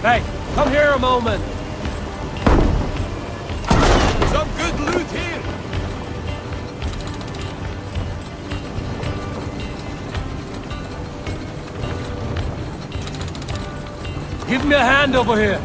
Hey, come here a moment. Some good loot here. Give me a hand over here.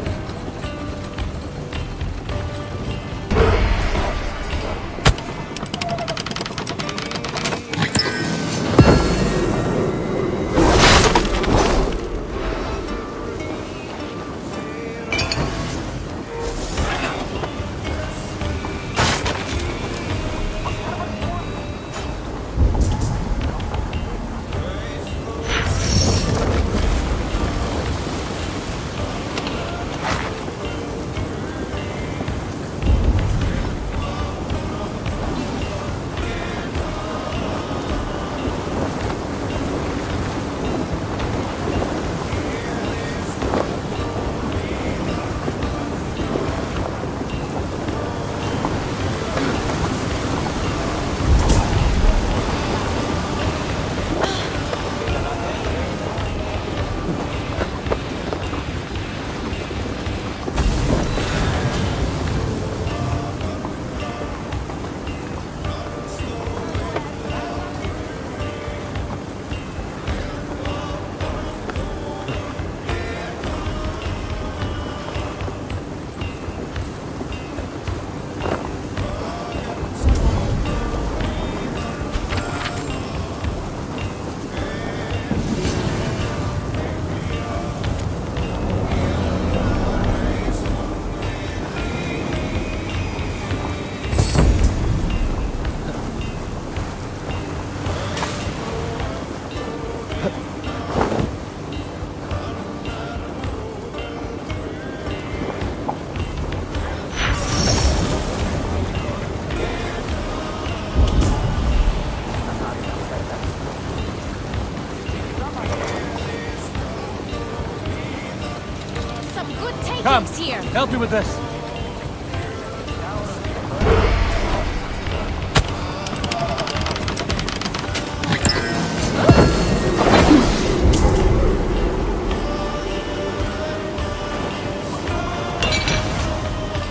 Come, here. help me with this.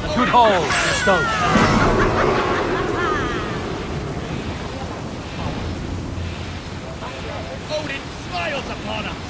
A good hole in stone. Odin smiles upon us.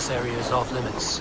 This area is off limits.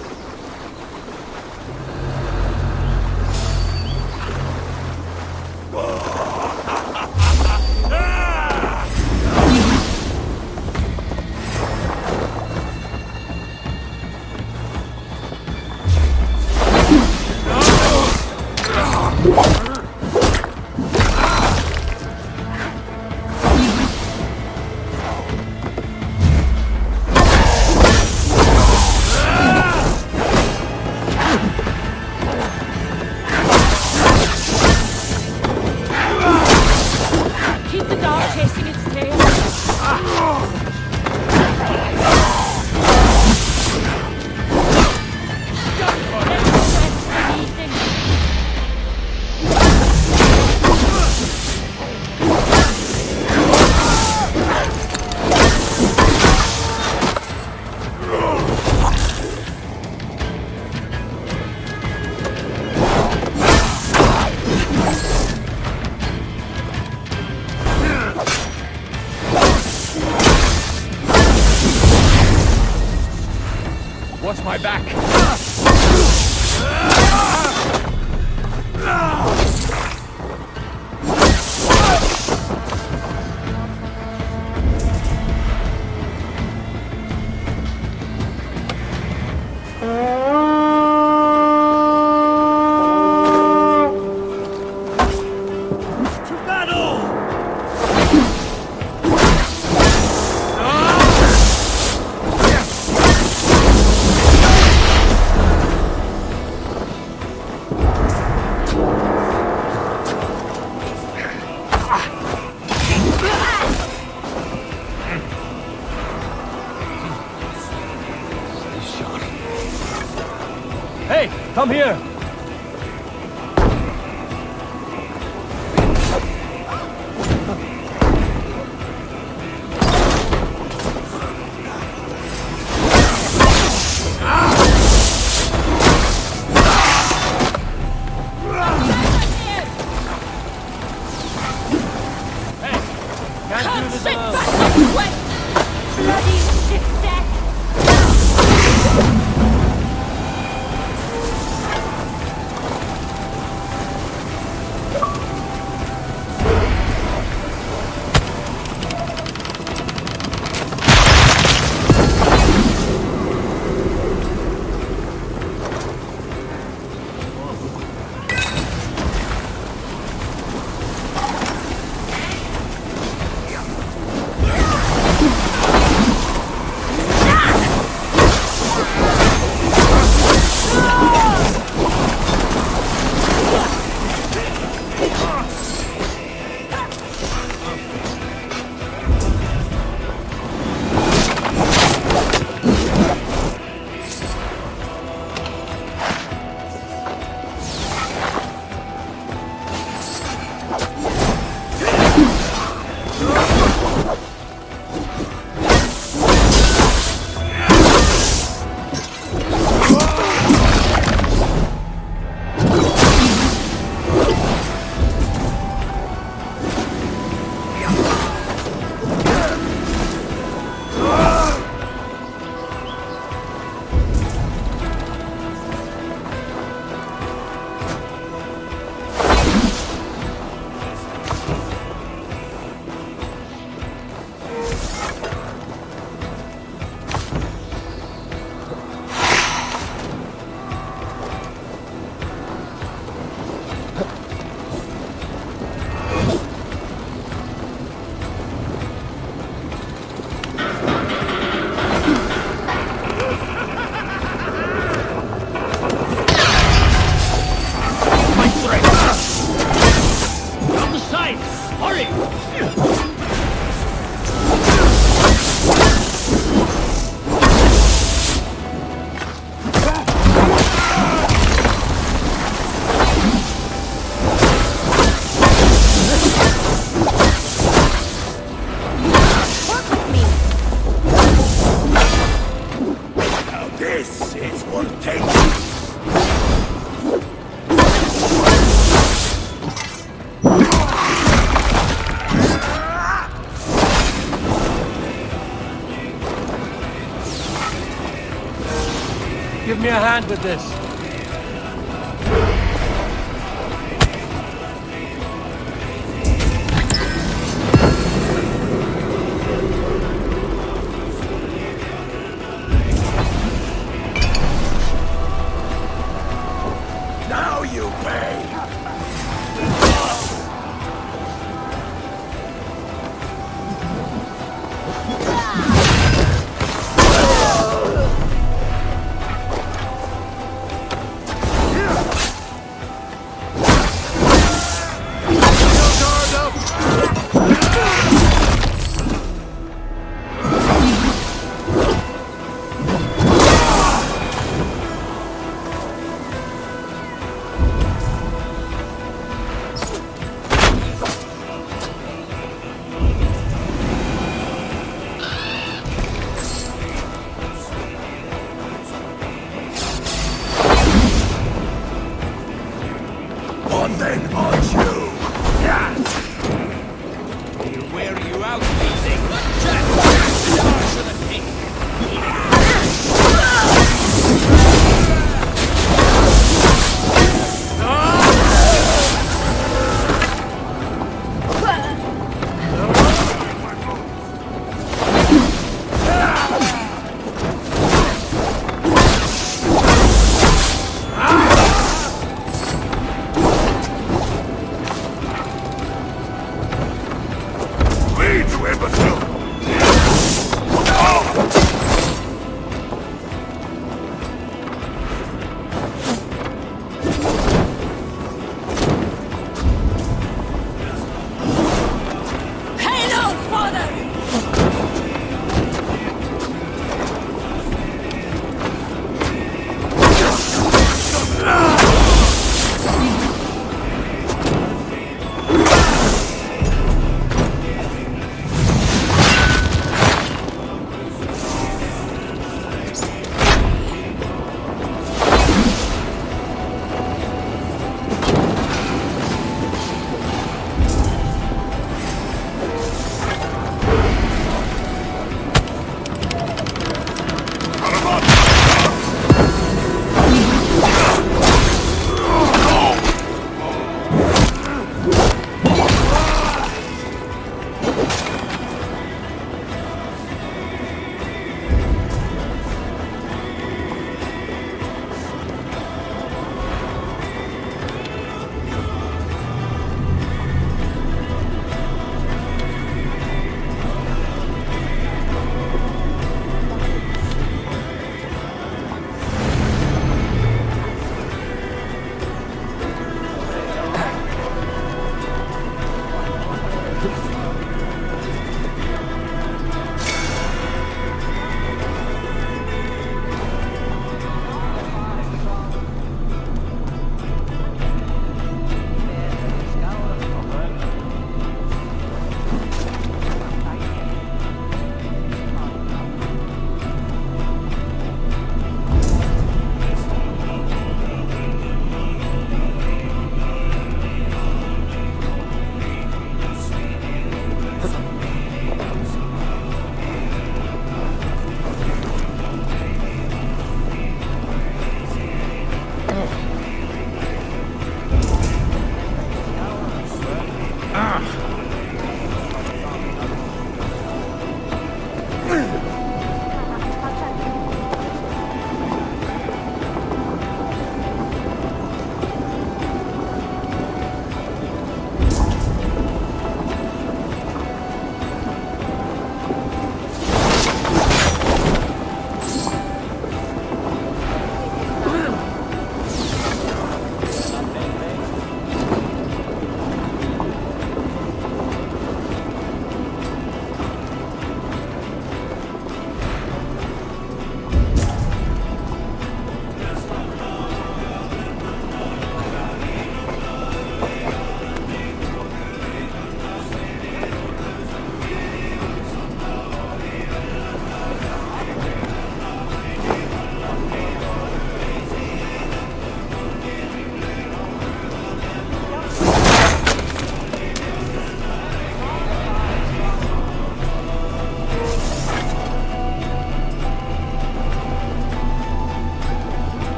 Watch my back! Hey, come here! Give me a hand with this. Now you pay!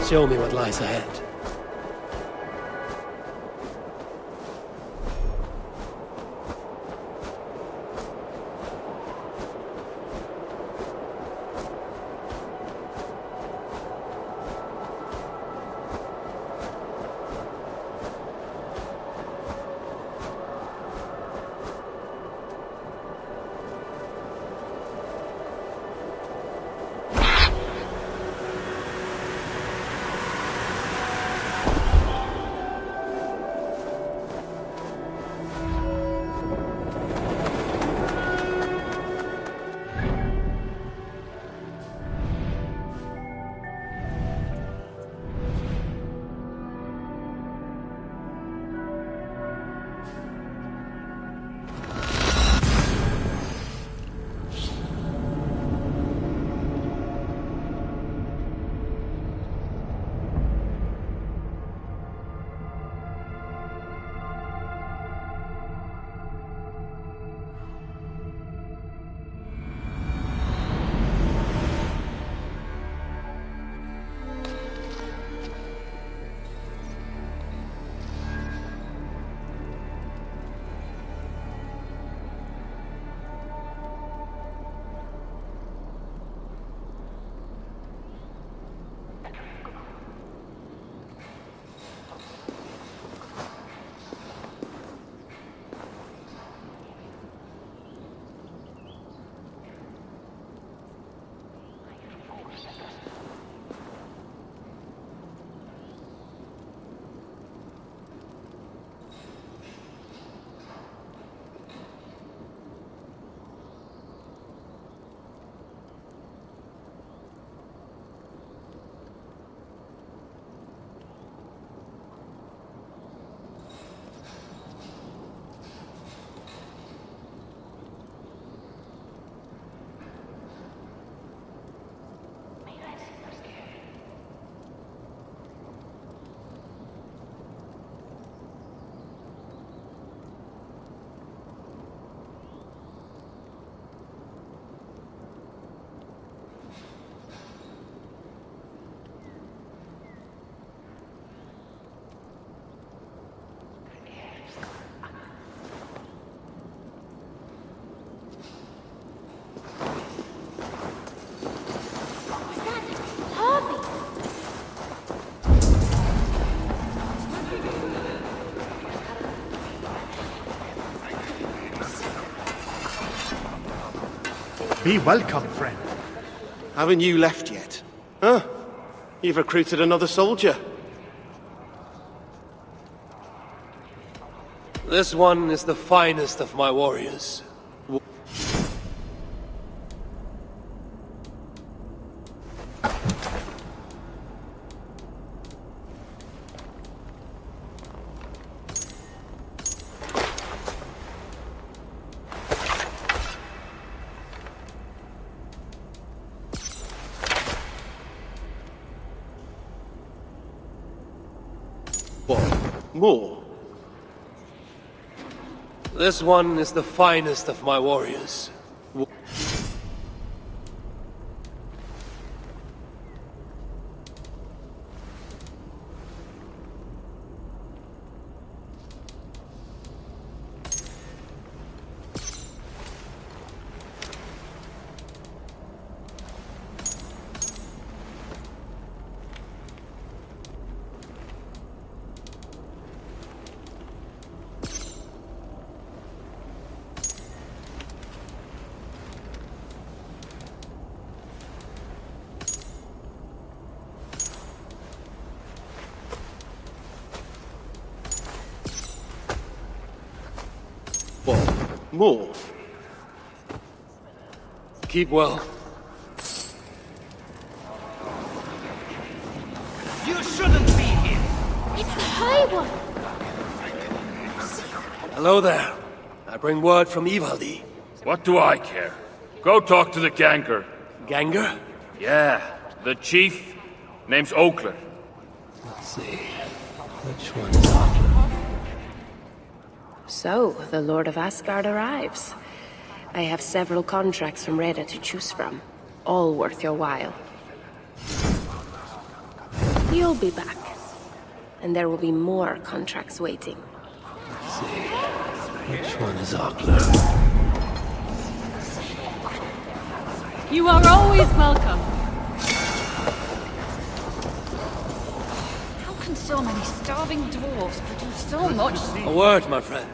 Show me what lies ahead. Be welcome, friend. Haven't you left yet? Huh? You've recruited another soldier. This one is the finest of my warriors. What? More? This one is the finest of my warriors. more. Keep well. You shouldn't be here! It's the High One! Hello there. I bring word from Ivaldi. What do I care? Go talk to the ganger. Ganger? Yeah, the chief. Name's Oakler. Let's see. Which one is Oakler? So, the Lord of Asgard arrives. I have several contracts from Reda to choose from. All worth your while. You'll be back. And there will be more contracts waiting. Let's see. Which one is Oakler? You are always welcome. How can so many starving dwarves produce so much? A word, my friend.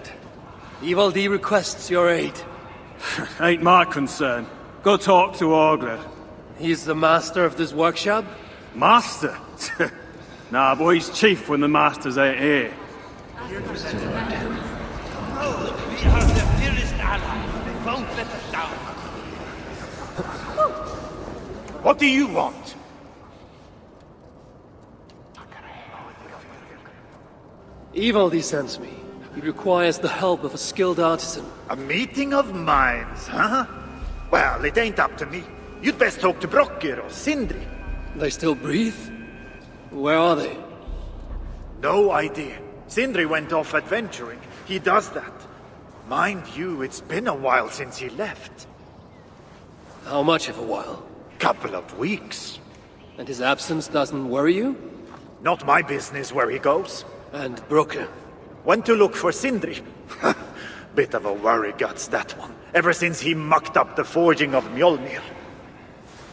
Ivaldi requests your aid. Ain't my concern. Go talk to Ogler. He's the master of this workshop? Master? Nah, boy, he's chief when the masters ain't here. We are their dearest allies. They won't let us down. What do you want? Ivaldi sends me. He requires the help of a skilled artisan. A meeting of minds, huh? Well, it ain't up to me. You'd best talk to Brokkr or Sindri. They still breathe? Where are they? No idea. Sindri went off adventuring. He does that. Mind you, it's been a while since he left. How much of a while? Couple of weeks. And his absence doesn't worry you? Not my business where he goes. And Brokkr? Went to look for Sindri. Bit of a worry guts, that one. Ever since he mucked up the forging of Mjolnir.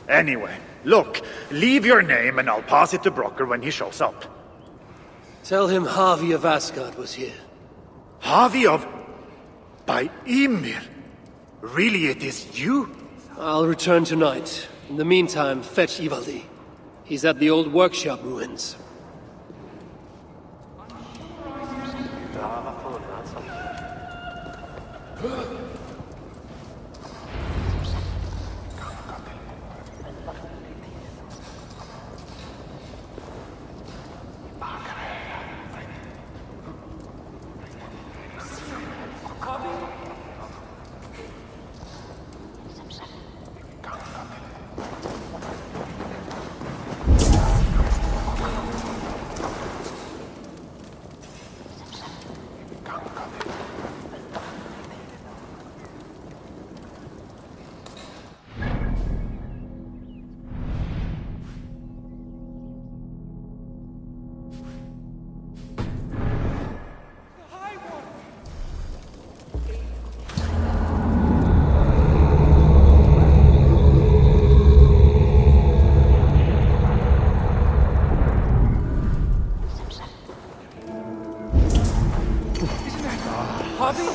Anyway, look, leave your name and I'll pass it to Brokkr when he shows up. Tell him Harvey of Asgard was here. Harvey of... by Ymir? Really, it is you? I'll return tonight. In the meantime, fetch Ivaldi. He's at the old workshop ruins.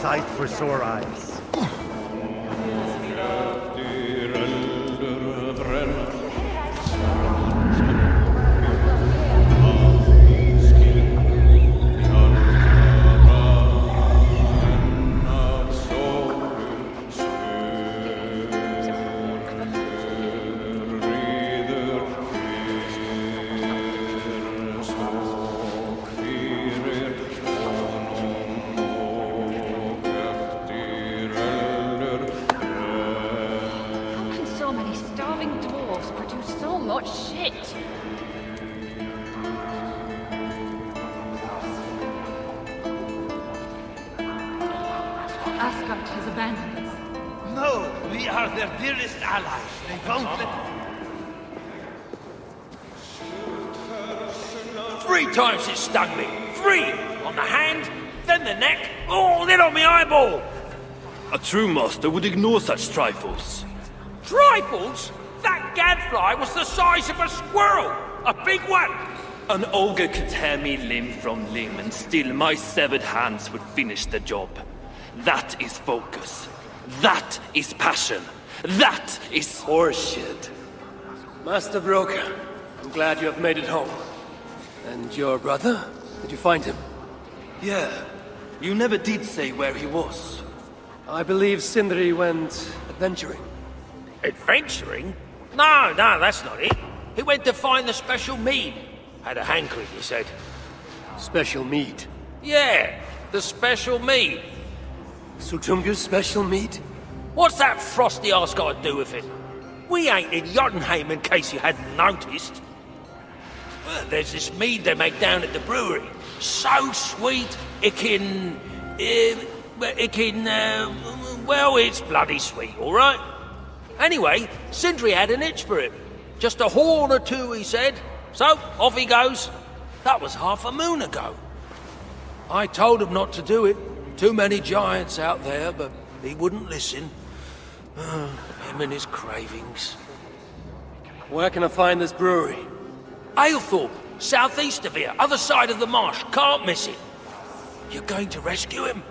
Sight for sore eyes. Asgard has abandoned us. No, we are their dearest allies. They won't let... 3 times it stung me. 3! On the hand, then the neck, oh, then on my eyeball! A true master would ignore such trifles. Trifles? That gadfly was the size of a squirrel! A big one! An ogre could tear me limb from limb, and still my severed hands would finish the job. That is focus. That is passion. That is horseshit. Master Brokkr, I'm glad you have made it home. And your brother? Did you find him? Yeah, you never did say where he was. I believe Sindri went adventuring. Adventuring? No, that's not it. He went to find the special mead. Had a hankering, he said. Special meat. Yeah, the special mead. Sutunga's special meat? What's that frosty arse got to do with it? We ain't in Jotunheim, in case you hadn't noticed. Well, there's this mead they make down at the brewery. So sweet, well, it's bloody sweet, all right? Anyway, Sindri had an itch for it. Just a horn or two, he said. So, off he goes. That was half a moon ago. I told him not to do it. Too many giants out there, but he wouldn't listen. Him and his cravings. Where can I find this brewery? Aylthorpe, southeast of here, other side of the marsh. Can't miss it. You're going to rescue him?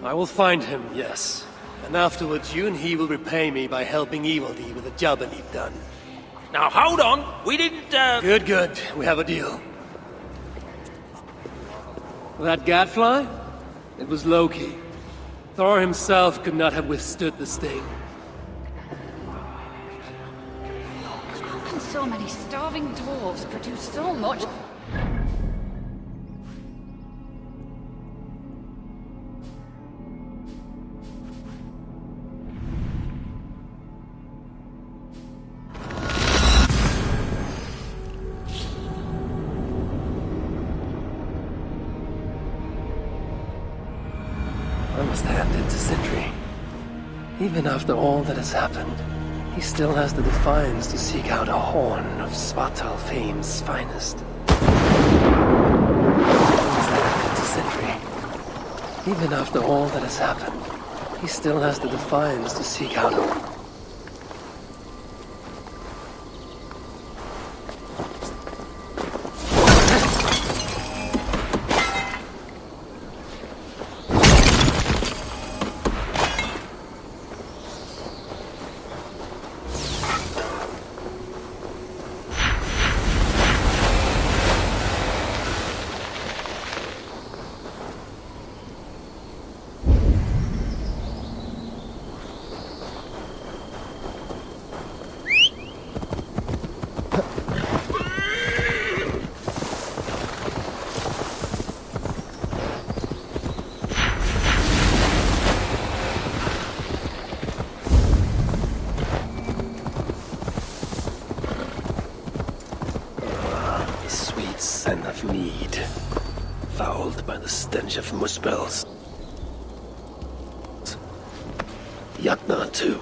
I will find him, yes. And afterwards, you and he will repay me by helping Evildee with the job I need done. Now, hold on. We didn't, Good. We have a deal. That gadfly? It was Loki. Thor himself could not have withstood the sting. How can so many starving dwarves produce so much? I must hand it to Sindri. Even after all that has happened, he still has the defiance to seek out a horn of Svartalfheim's finest. I must hand it to Sindri. Even after all that has happened, he still has the defiance to seek out a... Scent of mead, fouled by the stench of muspels. Yatna too.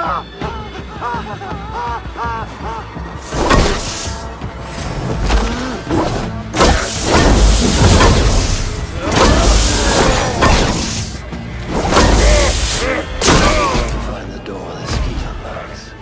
Find the door this key unlocks.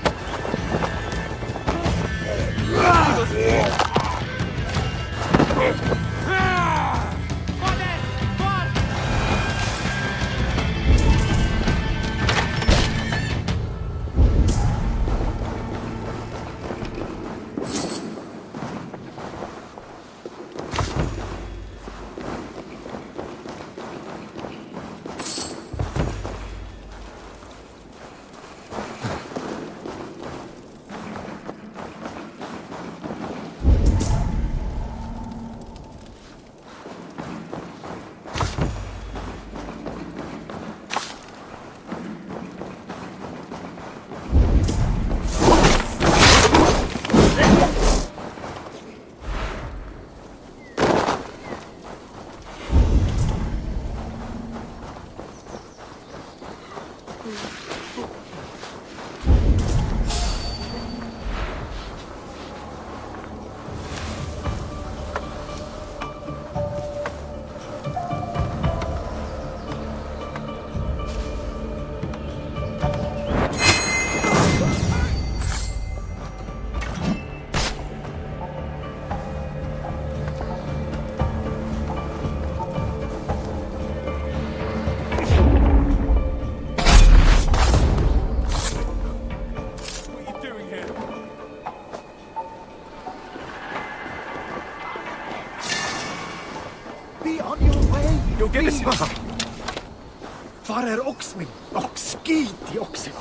Var oxen? Skit i oxen.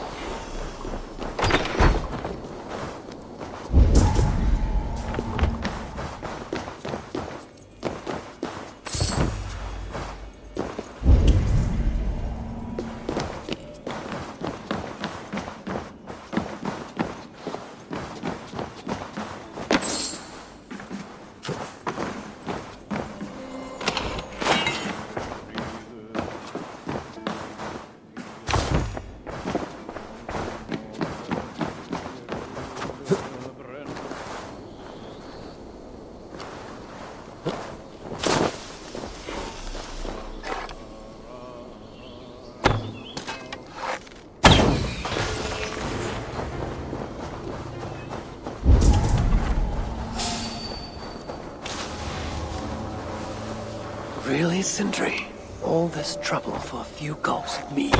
Really, Sindri? All this trouble for a few gulps of mead?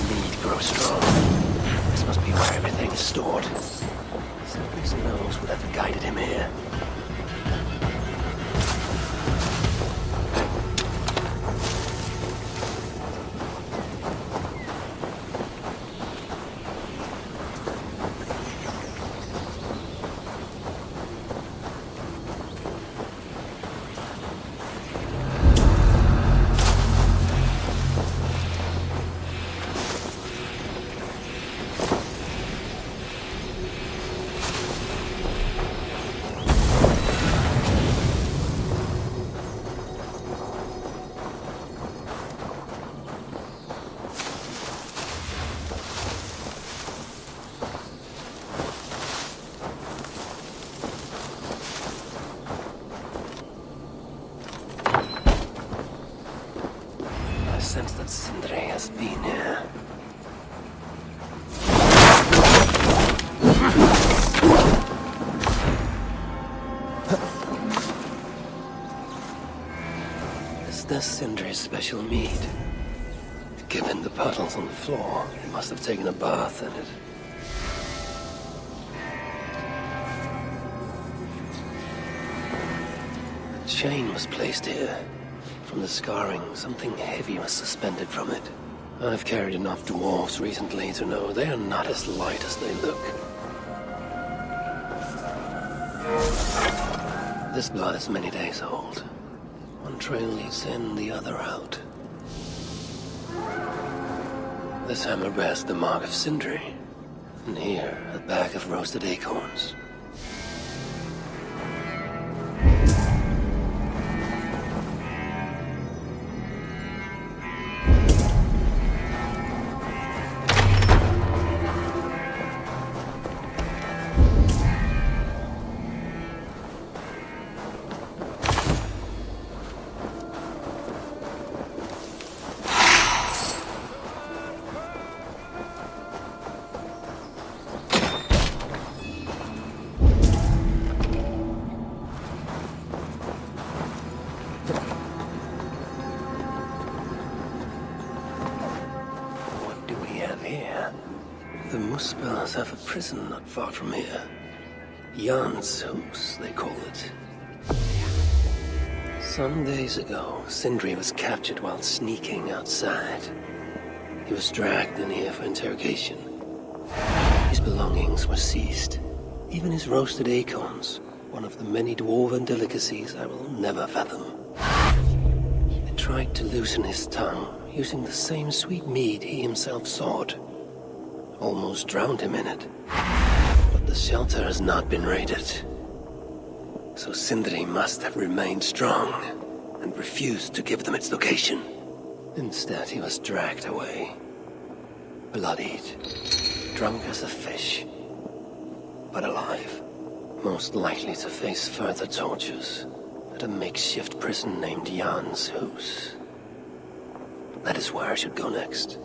Mead grows strong. This must be where everything is stored. Sindri knows whatever guided him here. I sense that Sindri has been here. Is this Sindri's special mead? Given the puddles on the floor, he must have taken a bath in it. A chain was placed here. From the scarring, something heavy was suspended from it. I've carried enough dwarves recently to know they are not as light as they look. This blood is many days old. One trail leads in, the other out. This hammer bears the mark of Sindri. And here, a bag of roasted acorns. The Muspels have a prison not far from here. Jan's Hus, they call it. Some days ago, Sindri was captured while sneaking outside. He was dragged in here for interrogation. His belongings were seized. Even his roasted acorns, one of the many dwarven delicacies I will never fathom. They tried to loosen his tongue, using the same sweet mead he himself sought. Almost drowned him in it. But the shelter has not been raided. So Sindri must have remained strong and refused to give them its location. Instead, he was dragged away. Bloodied, drunk as a fish, but alive. Most likely to face further tortures at a makeshift prison named Jan's Hus. That is where I should go next.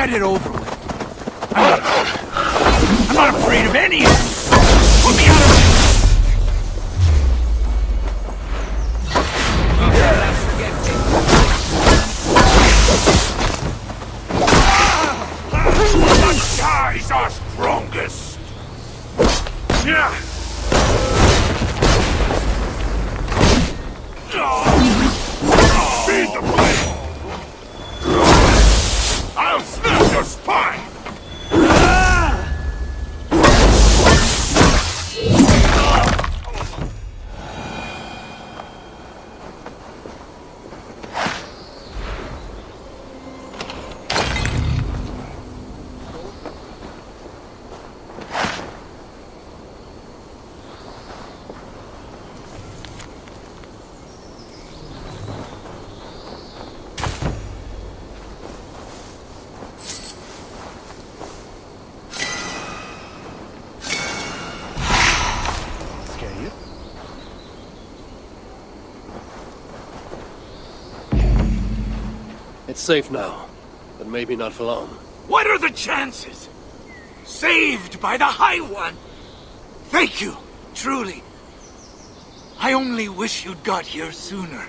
get it over with. I'm not afraid of any of you. Put me out of it! The guys are strongest. Yeah. Feed the blade! I'll snap your spine! It's safe now, but maybe not for long. What are the chances? Saved by the High One! Thank you, truly. I only wish you'd got here sooner.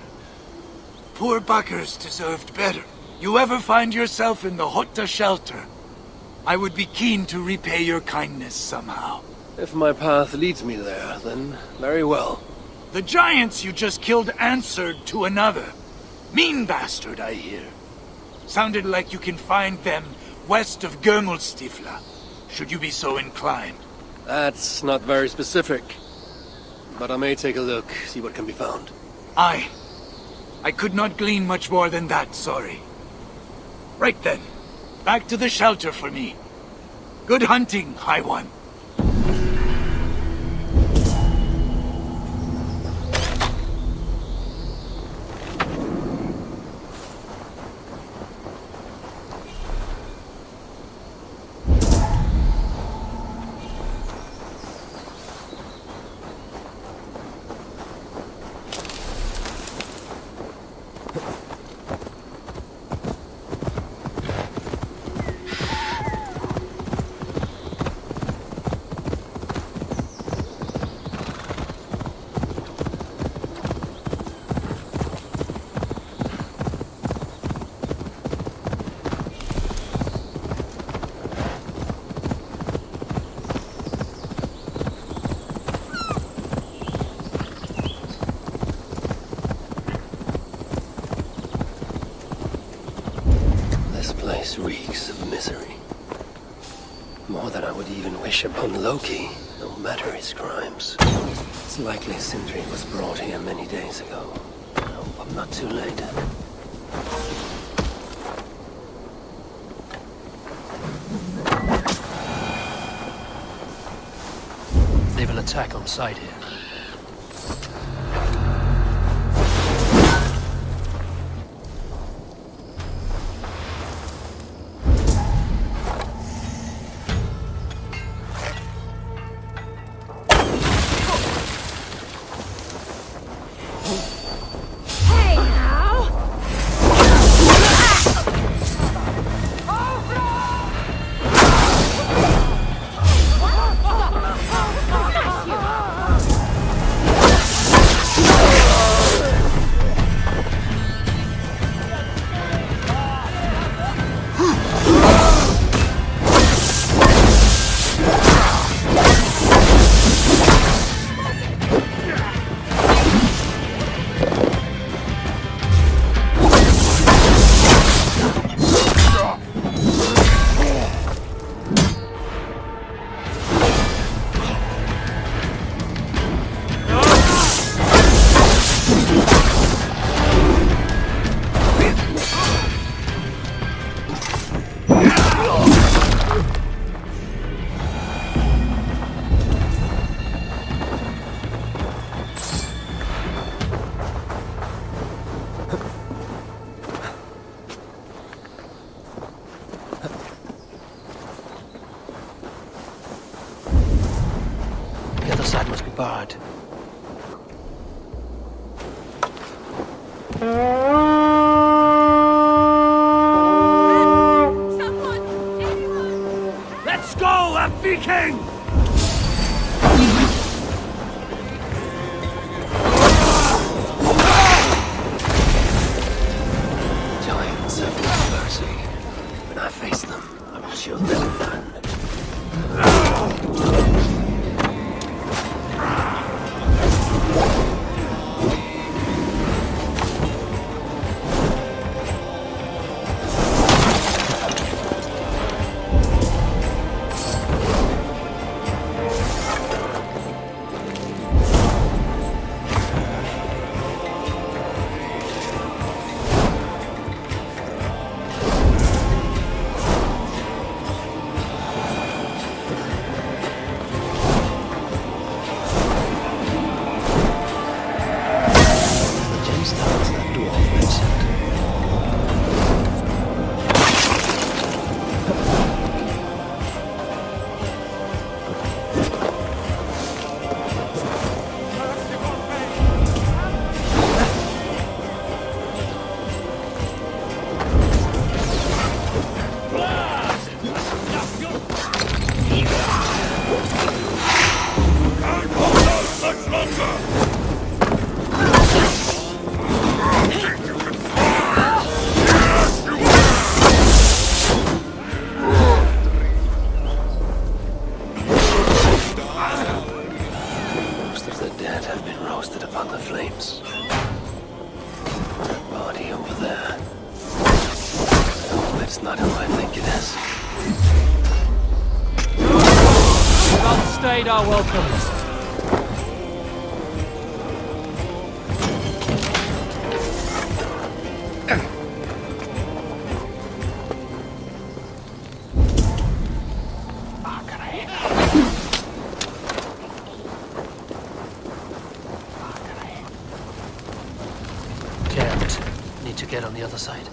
Poor buggers deserved better. You ever find yourself in the Hotta shelter, I would be keen to repay your kindness somehow. If my path leads me there, then very well. The giants you just killed answered to another. Mean bastard, I hear. Sounded like you can find them west of Gömelstifla, should you be so inclined. That's not very specific. But I may take a look, see what can be found. I could not glean much more than that, sorry. Right then, back to the shelter for me. Good hunting, High One. Reeks of misery. More than I would even wish upon Loki, no matter his crimes. It's likely Sindri was brought here many days ago. I hope I'm not too late. They will attack on sight here. side must be barred. Someone! Let's go, a viking! Giants have no mercy. When I face them, I will show them none. Our welcomes. Can't. Need to get on the other side.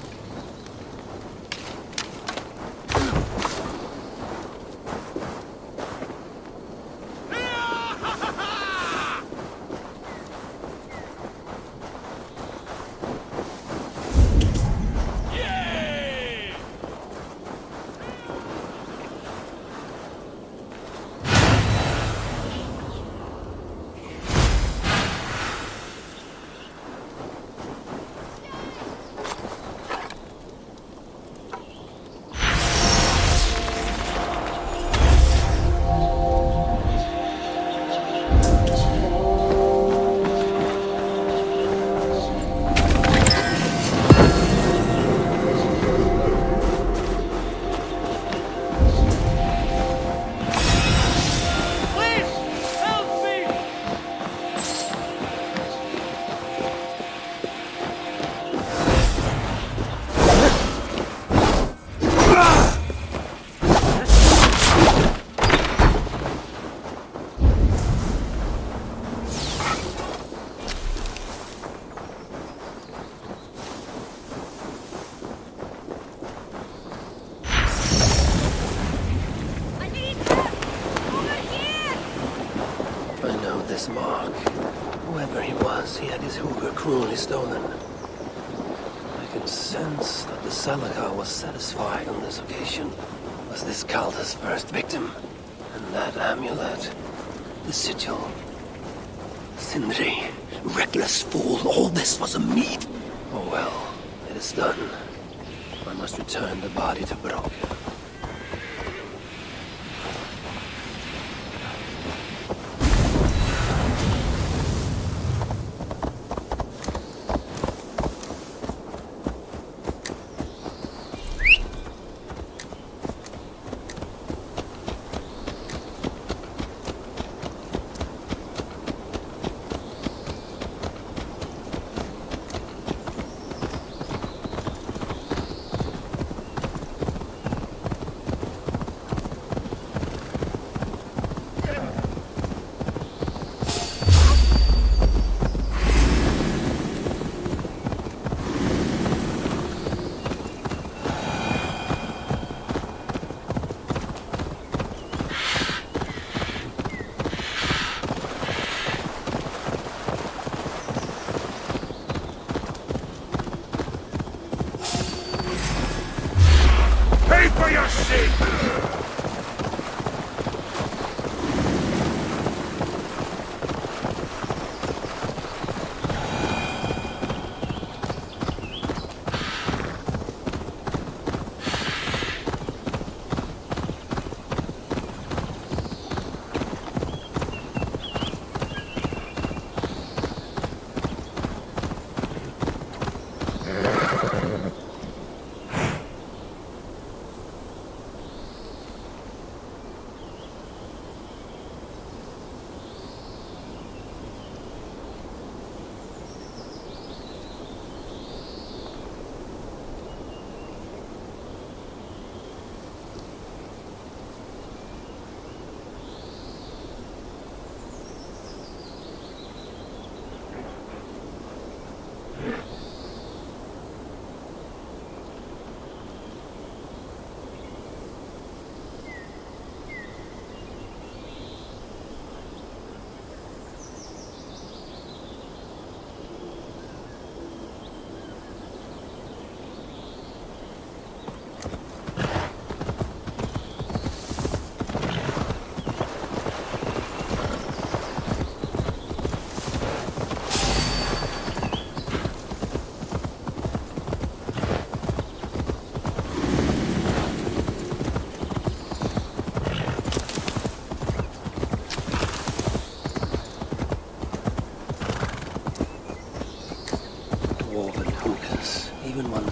This mark. Whoever he was, he had his hoover cruelly stolen. I can sense that the Salakar was satisfied on this occasion. Was this Calder's first victim? And that amulet, the sigil. Sindri, reckless fool, all this was a meat. Oh well, it is done. I must return the body to Brok.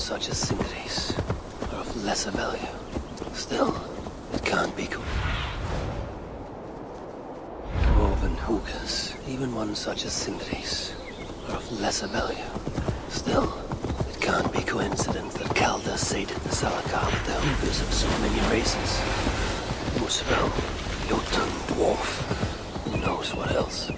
such as Sindri's are of lesser value. Still, it can't be Dwarven hookahs, even one such as Sindri's, are of lesser value. Still, it can't be coincidence that Calder sated the Salakar with the hookahs of so many races. Muspel, Jotun, Dwarf, who knows what else?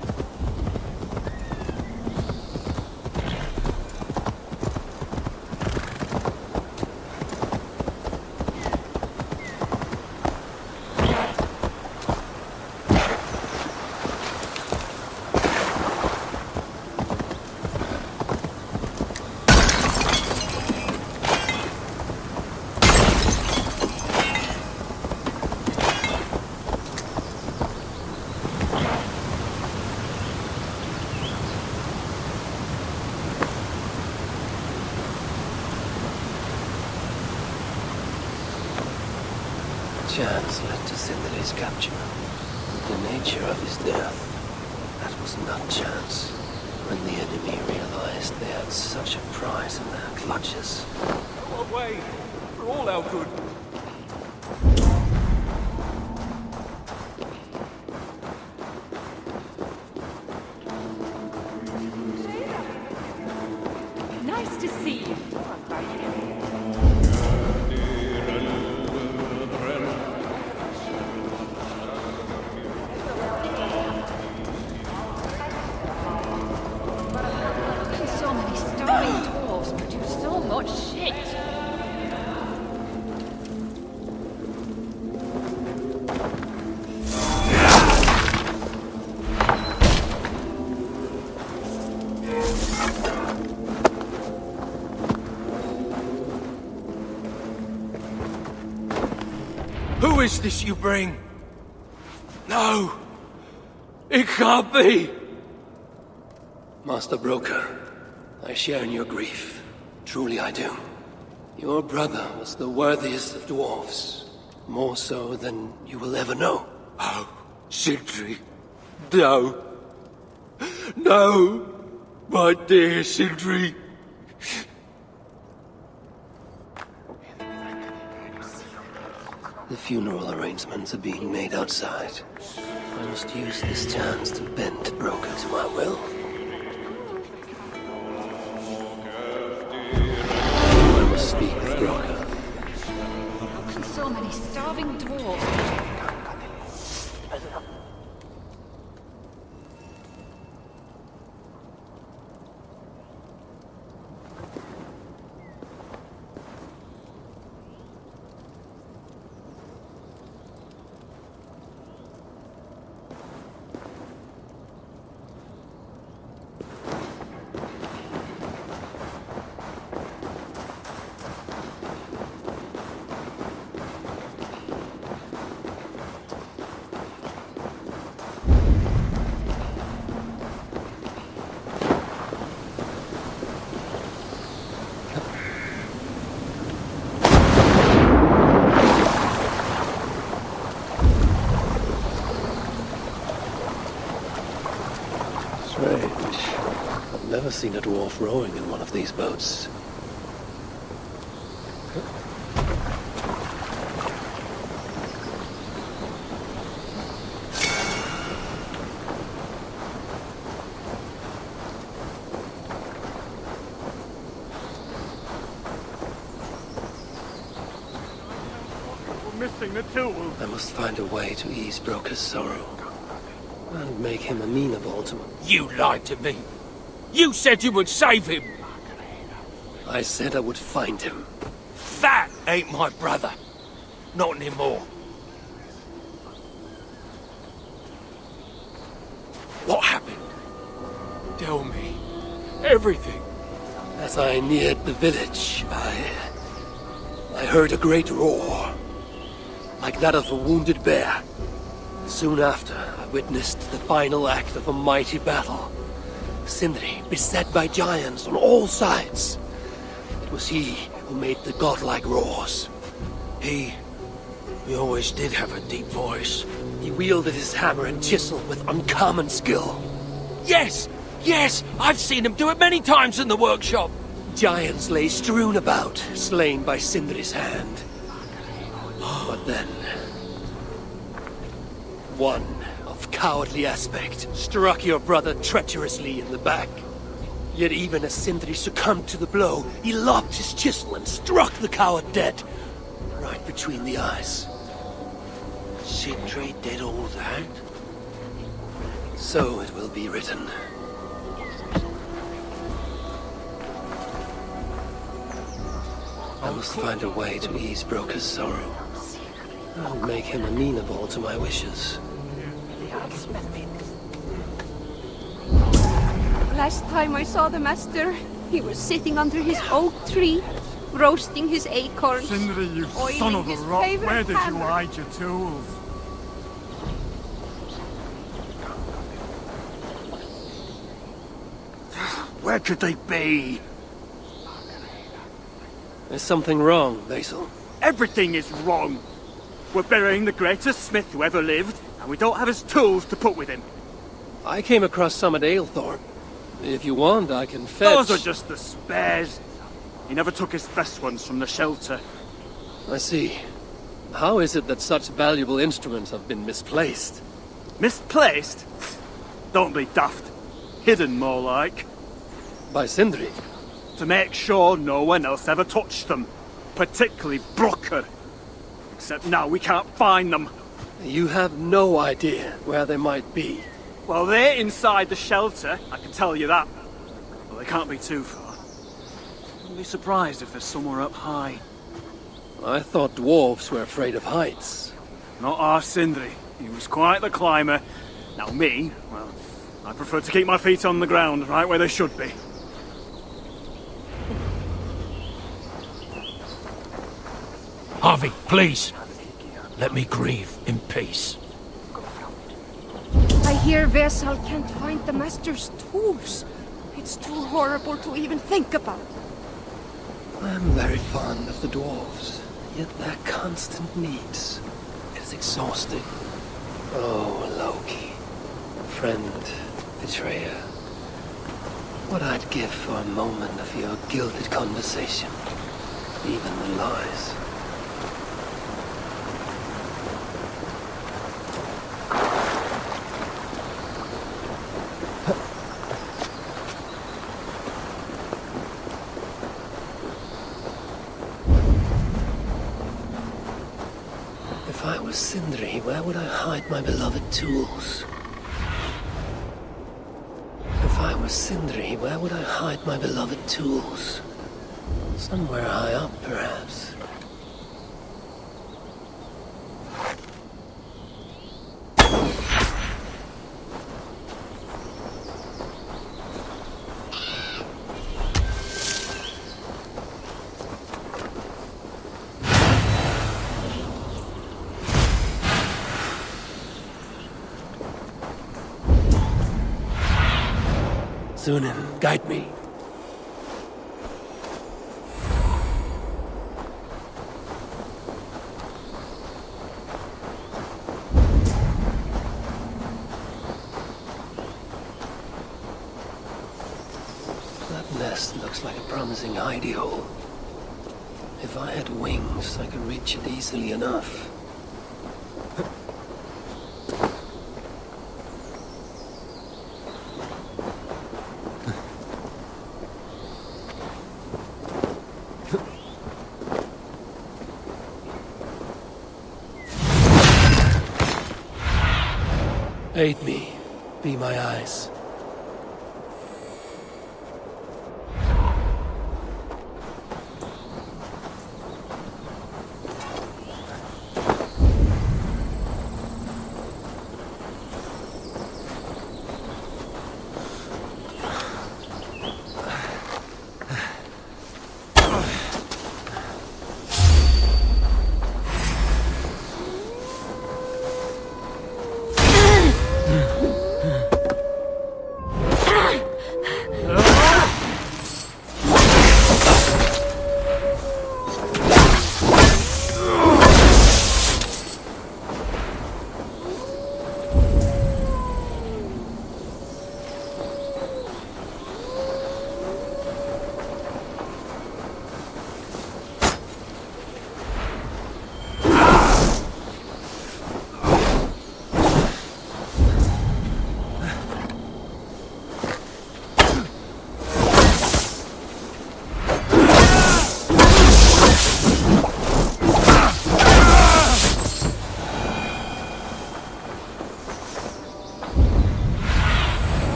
Chance led to Sindri's capture. The nature of his death, that was not chance. When the enemy realized they had such a prize in their clutches. Go away, for all our good. Nice to see you. So many starving dwarves produce so much shit. Who is this you bring? No! It can't be! Master Broker, I share in your grief. Truly I do. Your brother was the worthiest of dwarves. More so than you will ever know. Oh, Sindri. No. No! My dear Sindri. The funeral arrangements are being made outside. I must use this chance to bend Broker to my will. I must speak with Broker. How can so many starving dwarves? Strange. I've never seen a dwarf rowing in one of these boats. We're missing the tool. I must find a way to ease Broker's sorrow. And make him amenable to... You lied to me. You said you would save him. I said I would find him. That ain't my brother. Not anymore. What happened? Tell me. Everything. As I neared the village, I heard a great roar. Like that of a wounded bear. Soon after, I witnessed the final act of a mighty battle. Sindri beset by giants on all sides. It was he who made the godlike roars. He always did have a deep voice. He wielded his hammer and chisel with uncommon skill. Yes! Yes! I've seen him do it many times in the workshop. Giants lay strewn about, slain by Sindri's hand. But then... one of cowardly aspect struck your brother treacherously in the back. Yet even as Sindri succumbed to the blow, he lopped his chisel and struck the coward dead, right between the eyes. Sindri did all that? So it will be written. I must find a way to ease Broker's sorrow, and make him amenable to my wishes. Last time I saw the master, he was sitting under his oak tree, roasting his acorns. Sindri, you oiling son of a his rock, favorite where did you hammer. hide your tools? Where could they be? There's something wrong, Basil. Everything is wrong. We're burying the greatest smith who ever lived, and we don't have his tools to put with him. I came across some at Aylthorpe. If you want, I can fetch... Those are just the spares. He never took his best ones from the shelter. I see. How is it that such valuable instruments have been misplaced? Misplaced? Don't be daft. Hidden, more like. By Sindri? To make sure no one else ever touched them. Particularly Broker. Except now we can't find them. You have no idea where they might be. Well, they're inside the shelter, I can tell you that. Well, they can't be too far. I'd be surprised if they're somewhere up high. I thought dwarves were afraid of heights. Not our Sindri. He was quite the climber. Now me, well, I prefer to keep my feet on the ground, right where they should be. Harvey, please. Let me grieve in peace. I hear Vesal can't find the master's tools. It's too horrible to even think about. I'm very fond of the dwarves, yet their constant needs is exhausting. Oh, Loki. Friend, betrayer. What I'd give for a moment of your gilded conversation. Even the lies. If I was Sindri, where would I hide my beloved tools? If I was Sindri, where would I hide my beloved tools? Somewhere high up, perhaps. Sunan, guide me. That nest looks like a promising hidey hole. If I had wings, I could reach it easily enough. Aid me. Be my eyes.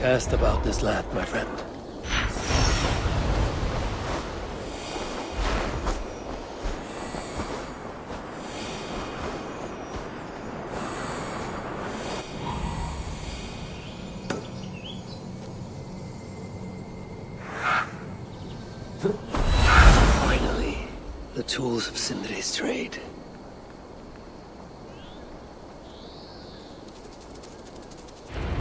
Cast about this land, my friend. Finally, the tools of Sindri's trade.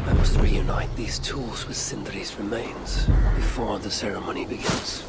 I must reunite these tools with Sindri's remains before the ceremony begins.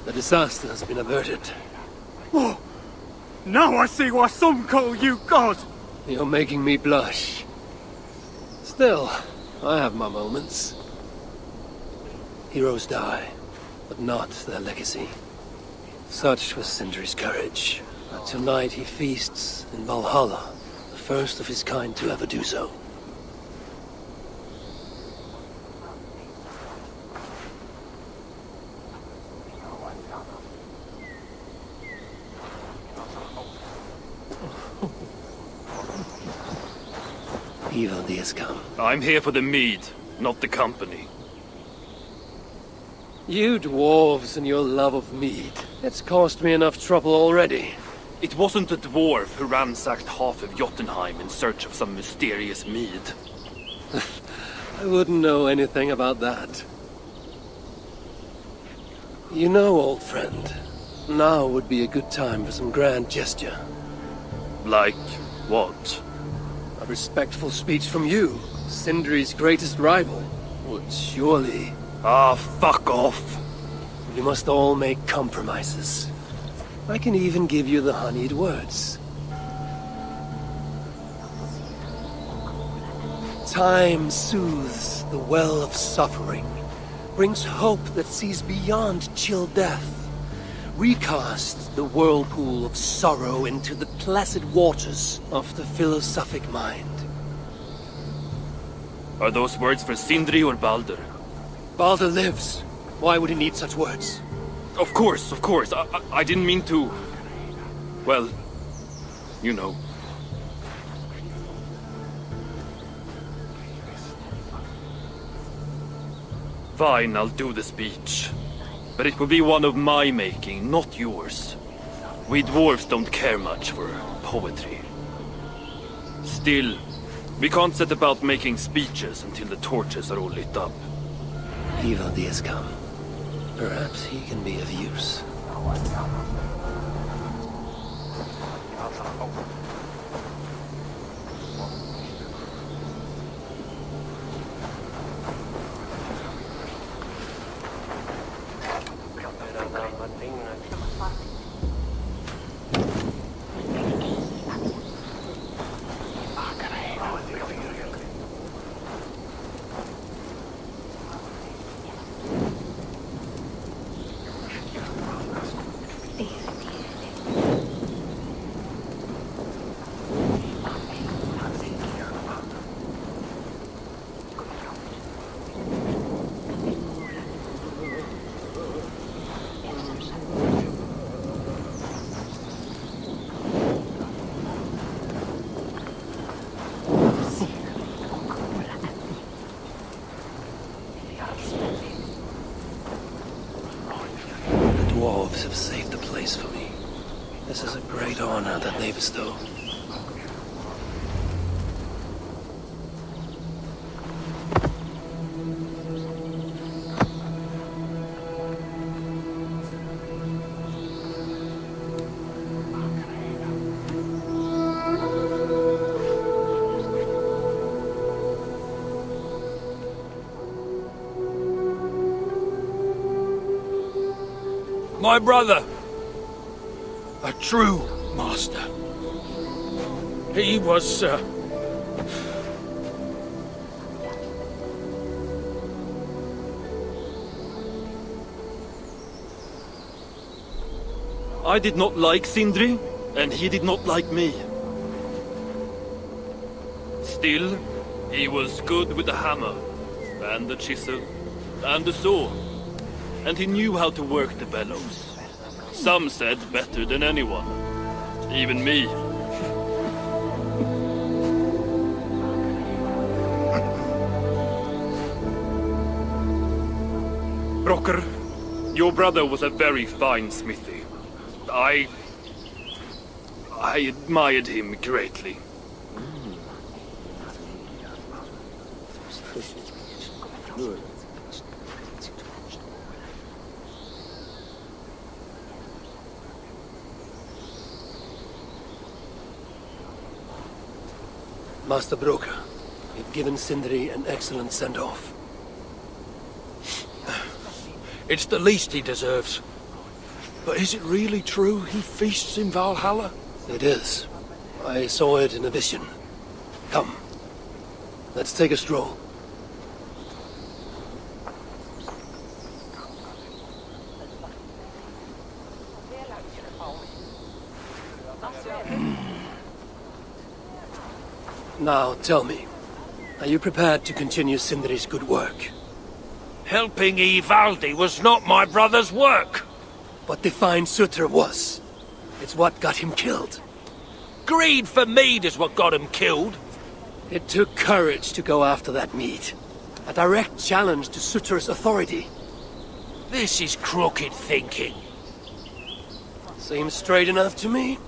The disaster has been averted. Oh, now I see why some call you God! You're making me blush. Still, I have my moments. Heroes die, but not their legacy. Such was Sindri's courage. But tonight he feasts in Valhalla, the first of his kind to ever do so. Evil days come. I'm here for the mead, not the company. You dwarves and your love of mead. It's caused me enough trouble already. It wasn't a dwarf who ransacked half of Jotunheim in search of some mysterious mead. I wouldn't know anything about that. You know, old friend, now would be a good time for some grand gesture. Like what? A respectful speech from you, Sindri's greatest rival, would surely... Ah, fuck off! We must all make compromises. I can even give you the honeyed words. Time soothes the well of suffering, brings hope that sees beyond chill death, recasts the whirlpool of sorrow into the placid waters of the philosophic mind. Are those words for Sindri or Baldur? Baldur lives. Why would he need such words? Of course. I didn't mean to... Well, you know. Fine, I'll do the speech. But it will be one of my making, not yours. We dwarves don't care much for poetry. Still, we can't set about making speeches until the torches are all lit up. Evil days come. Perhaps he can be of use. have saved the place for me. This is a great honor that they bestow. My brother. A true master. He was, I did not like Sindri, and he did not like me. Still, he was good with the hammer, and the chisel, and the saw. And he knew how to work the bellows. Some said better than anyone. Even me. Brocker, your brother was a very fine smithy. I admired him greatly. Master Broker, you've given Sindri an excellent send-off. it's the least he deserves. But is it really true he feasts in Valhalla? It is. I saw it in a vision. Come. Let's take a stroll. Now, tell me, are you prepared to continue Sindri's good work? Helping Ivaldi was not my brother's work. But to find Sutter was. It's what got him killed. Greed for mead is what got him killed. It took courage to go after that mead. A direct challenge to Sutter's authority. This is crooked thinking. Seems straight enough to me.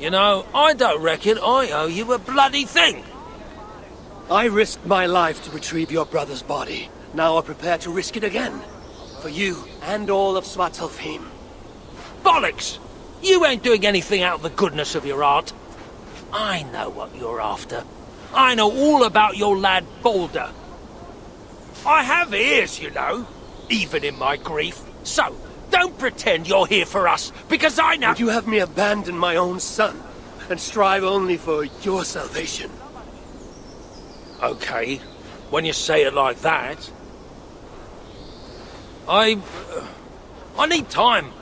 You know, I don't reckon I owe you a bloody thing. I risked my life to retrieve your brother's body. Now I'm prepared to risk it again. For you and all of Svartalfheim. Bollocks! You ain't doing anything out of the goodness of your heart. I know what you're after. I know all about your lad Balder. I have ears, you know, even in my grief. So, don't pretend you're here for us, because I know— Would you have me abandon my own son, and strive only for your salvation? Okay, when you say it like that. I need time.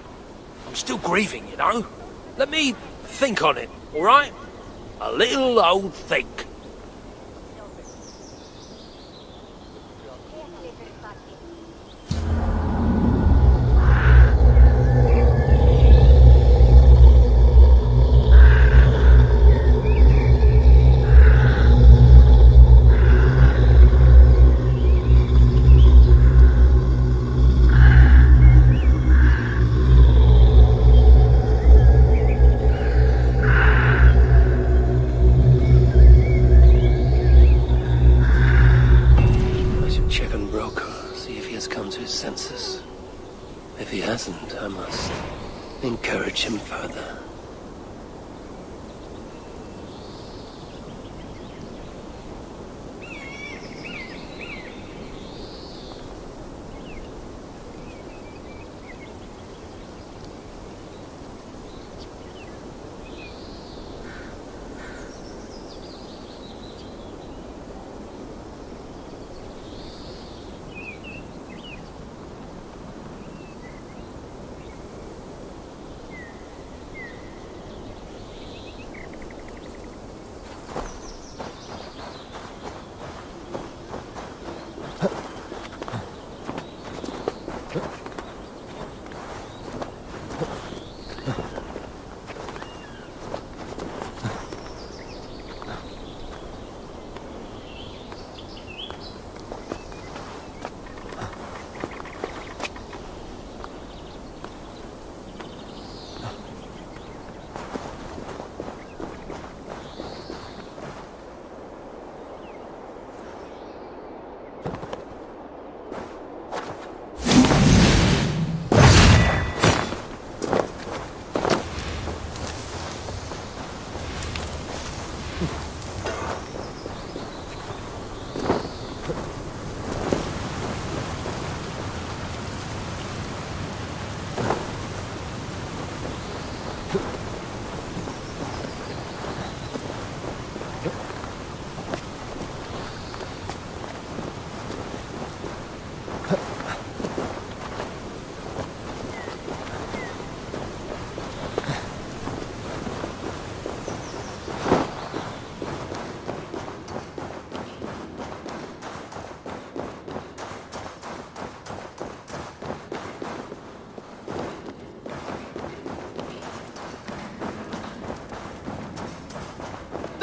I'm still grieving, you know. Let me think on it, all right? A little old think. If he hasn't, I must encourage him further.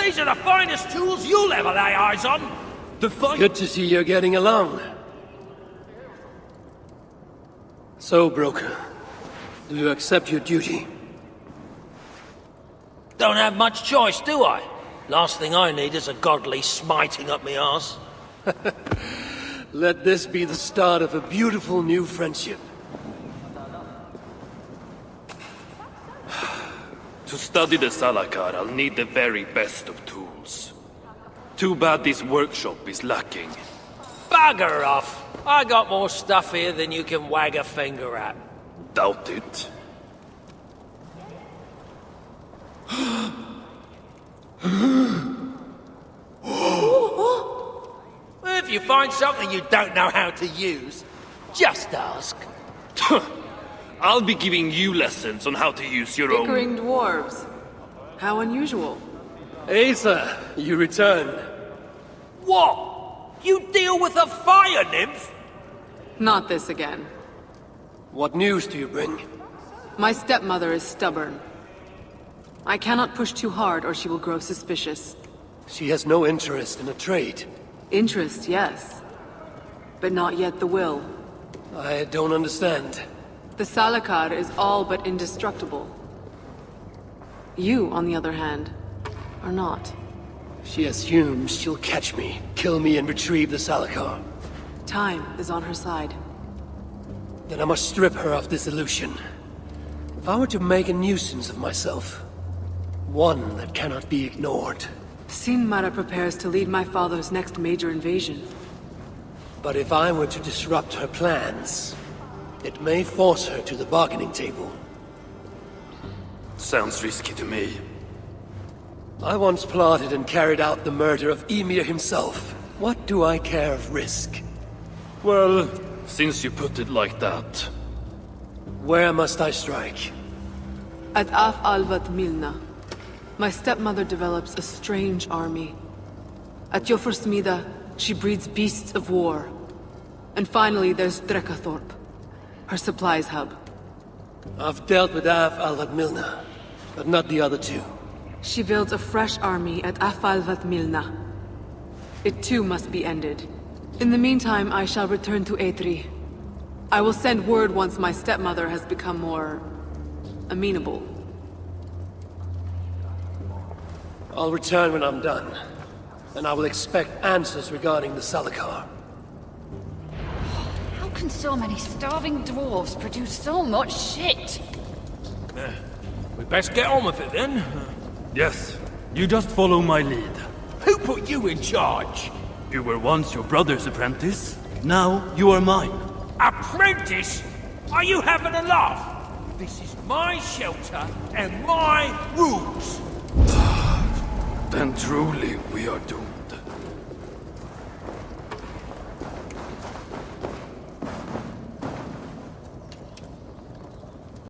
These are the finest tools you'll ever lay eyes on. Good to see you're getting along. So, broker, do you accept your duty? Don't have much choice, do I? Last thing I need is a godly smiting up me arse. Let this be the start of a beautiful new friendship. To study the Salakar, I'll need the very best of tools. Too bad this workshop is lacking. Bugger off! I got more stuff here than you can wag a finger at. Doubt it. If you find something you don't know how to use, just ask. I'll be giving you lessons on how to use your own... Bickering dwarves. How unusual. Asa, you return. What? You deal with a fire nymph? Not this again. What news do you bring? My stepmother is stubborn. I cannot push too hard or she will grow suspicious. She has no interest in a trade. Interest, yes. But not yet the will. I don't understand. The Salakar is all but indestructible. You, on the other hand, are not. She assumes she'll catch me, kill me, and retrieve the Salakar. Time is on her side. Then I must strip her of this illusion. If I were to make a nuisance of myself, one that cannot be ignored. Sinmara prepares to lead my father's next major invasion. But if I were to disrupt her plans, it may force her to the bargaining table. Sounds risky to me. I once plotted and carried out the murder of Emir himself. What do I care of risk? Well, since you put it like that... Where must I strike? At Af Alvat Milna, my stepmother develops a strange army. At Jofursmida, she breeds beasts of war. And finally, there's Drekathorp, her supplies hub. I've dealt with Af Alvat Milna, but not the other two. She builds a fresh army at Af Alvat Milna. It too must be ended. In the meantime, I shall return to Aetri. I will send word once my stepmother has become more... amenable. I'll return when I'm done, and I will expect answers regarding the Salakar. How can so many starving dwarves produce so much shit? We best get on with it then. Yes, you just follow my lead. Who put you in charge? You were once your brother's apprentice. Now you are mine. Apprentice? Are you having a laugh? This is my shelter and my rules. Then truly we are doomed.